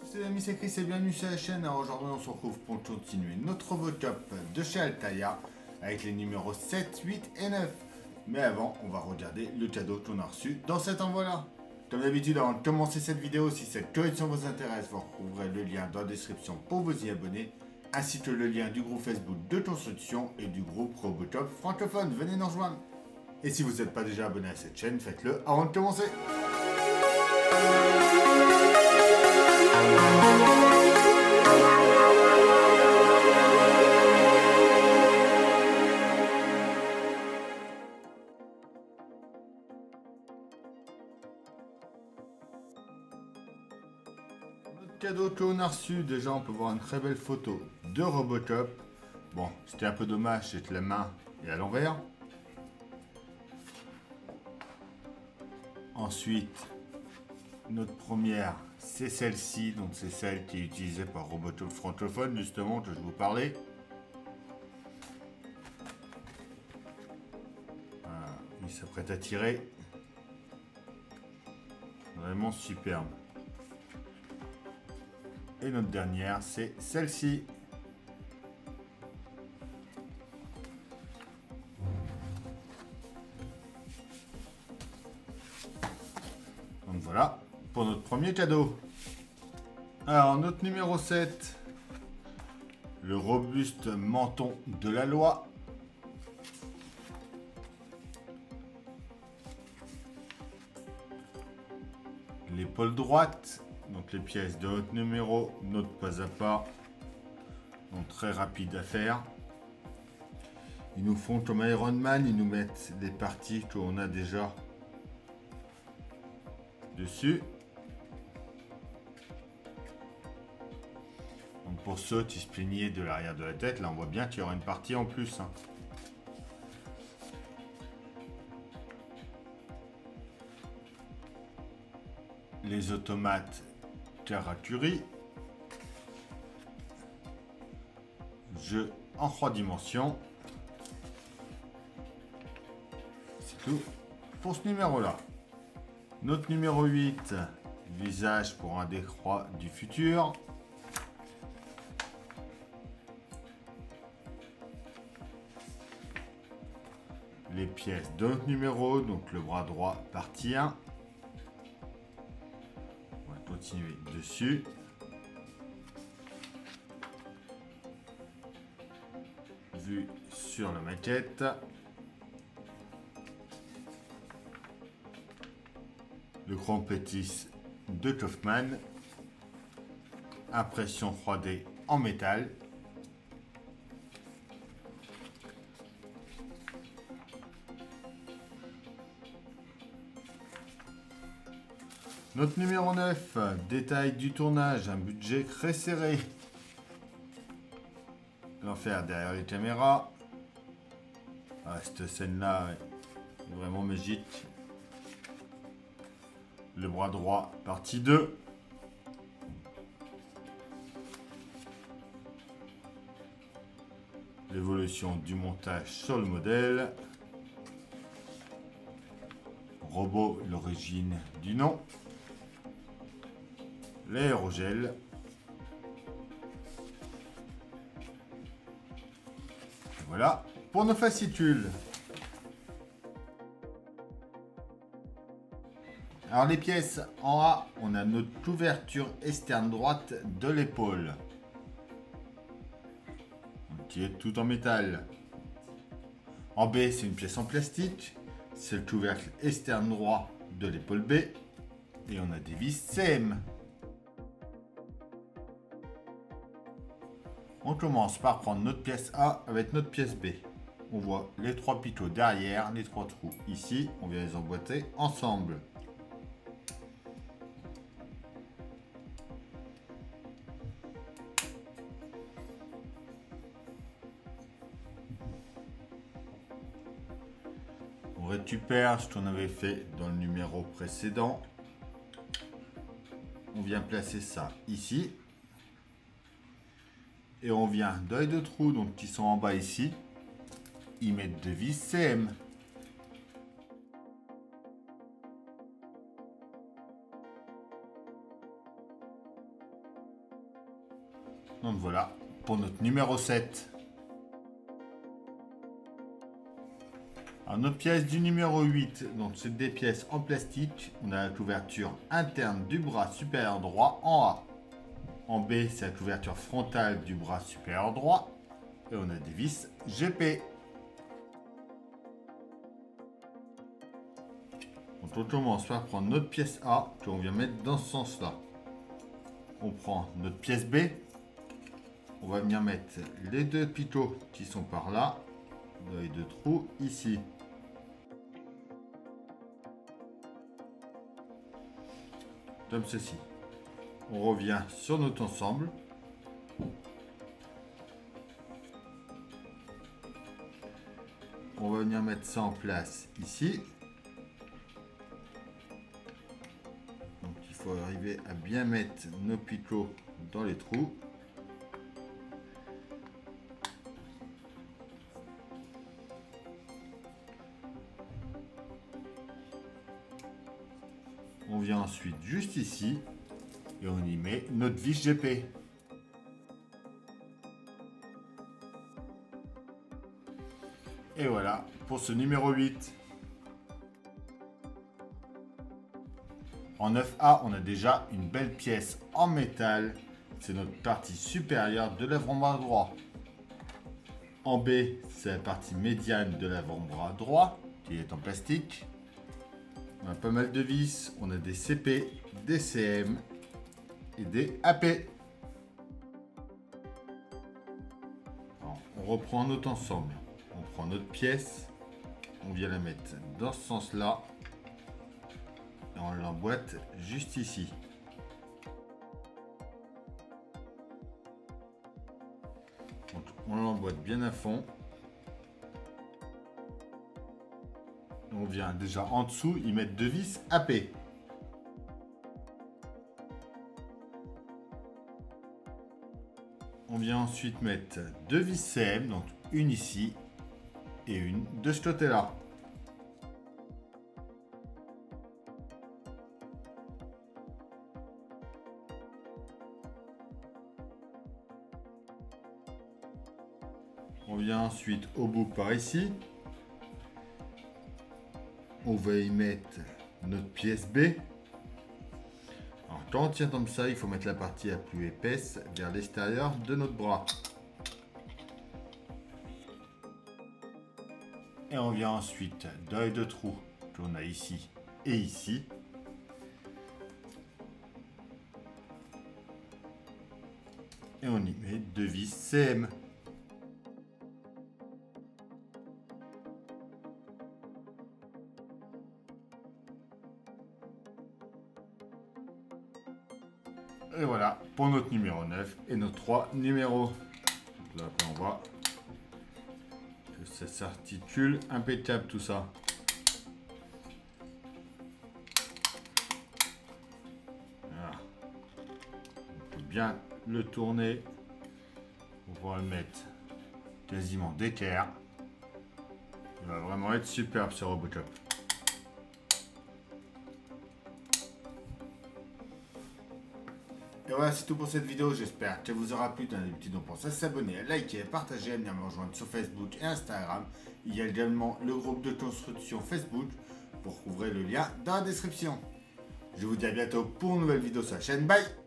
C'est amis, c'est Chris et bienvenue sur la chaîne. Alors aujourd'hui on se retrouve pour continuer notre Robotop de chez Altaïa avec les numéros 7, 8 et 9. Mais avant, on va regarder le cadeau qu'on a reçu dans cet envoi-là. Comme d'habitude, avant de commencer cette vidéo, si cette collection vous intéresse, vous retrouverez le lien dans la description pour vous y abonner, ainsi que le lien du groupe Facebook de construction et du groupe Robotop francophone. Venez nous rejoindre. Et si vous n'êtes pas déjà abonné à cette chaîne, faites-le avant de commencer. Notre cadeau qu'on a reçu, déjà on peut voir une très belle photo de Robotop. Bon, c'était un peu dommage, c'est que la main est à l'envers. Ensuite, notre première, c'est celle-ci, donc c'est celle qui est utilisée par Robotop francophone, justement, que je vous parlais. Voilà, il s'apprête à tirer. Vraiment superbe. Et notre dernière, c'est celle-ci. Donc voilà, pour notre premier cadeau. Alors, notre numéro 7, le robuste menton de la loi. L'épaule droite, donc les pièces de notre numéro, notre pas à pas, donc très rapide à faire. Ils nous font comme Iron Man, ils nous mettent des parties qu'on a déjà dessus. Donc pour ceux qui se plaignaient de l'arrière de la tête, là on voit bien qu'il y aura une partie en plus. Les automates Karakuri. Jeu en 3 dimensions. C'est tout pour ce numéro là. Notre numéro 8, visage pour un décroix du futur. Les pièces de notre numéro, donc le bras droit partie 1. On va continuer dessus. Vu sur la maquette. Le grand pétis de Kaufman. Impression 3D en métal. Notre numéro 9, détail du tournage, un budget très serré. L'enfer derrière les caméras. Ah, cette scène-là est vraiment magique. Le bras droit, partie 2. L'évolution du montage sur le modèle. Robot, l'origine du nom. L'aérogel. Voilà pour nos fascicules. Alors les pièces, en A, on a notre ouverture externe droite de l'épaule. Qui est tout en métal. En B, c'est une pièce en plastique. C'est le couvercle externe droit de l'épaule B. Et on a des vis CM. On commence par prendre notre pièce A avec notre pièce B. On voit les 3 picots derrière, les 3 trous ici. On vient les emboîter ensemble. On récupère ce qu'on avait fait dans le numéro précédent. On vient placer ça ici. Et on vient dans les 2 trous donc, qui sont en bas ici. Y mettre 2 vis CM. Donc voilà pour notre numéro 7. Alors, notre pièce du numéro 8, donc c'est des pièces en plastique. On a la couverture interne du bras supérieur droit en A. En B, c'est la couverture frontale du bras supérieur droit. Et on a des vis GP. Donc on commence par prendre notre pièce A qu'on vient mettre dans ce sens-là. On prend notre pièce B. On va venir mettre les deux picots qui sont par là. Les deux trous ici. Comme ceci. On revient sur notre ensemble. On va venir mettre ça en place ici. Donc il faut arriver à bien mettre nos picots dans les trous. On vient ensuite juste ici et on y met notre vis GP. Et voilà pour ce numéro 8. En 9A, on a déjà une belle pièce en métal. C'est notre partie supérieure de l'avant-bras droit. En B, c'est la partie médiane de l'avant-bras droit qui est en plastique. On a pas mal de vis. On a des CP, des CM et des AP. Alors, on reprend notre ensemble. On prend notre pièce. On vient la mettre dans ce sens-là. Et on l'emboîte juste ici. Donc, on l'emboîte bien à fond. On vient déjà en dessous y mettre deux vis AP. On vient ensuite mettre deux vis CM, donc une ici et une de ce côté-là. On vient ensuite au bout par ici. On va y mettre notre pièce B. Alors, quand on tient comme ça, il faut mettre la partie la plus épaisse vers l'extérieur de notre bras. Et on vient ensuite dans les deux trous qu'on a ici et ici. Et on y met deux vis CM. Et voilà pour notre numéro 9 et nos 3 numéros. Là, on voit que ça s'articule impeccable tout ça. Voilà. On peut bien le tourner. On va le mettre quasiment d'équerre. Il va vraiment être superbe ce Robocop. Et voilà, c'est tout pour cette vidéo. J'espère qu'elle vous aura plu. Dans les petits, donc pensez à s'abonner, à liker, à partager, à venir me rejoindre sur Facebook et Instagram. Il y a également le groupe de construction Facebook. Vous retrouverez le lien dans la description. Je vous dis à bientôt pour une nouvelle vidéo sur la chaîne. Bye!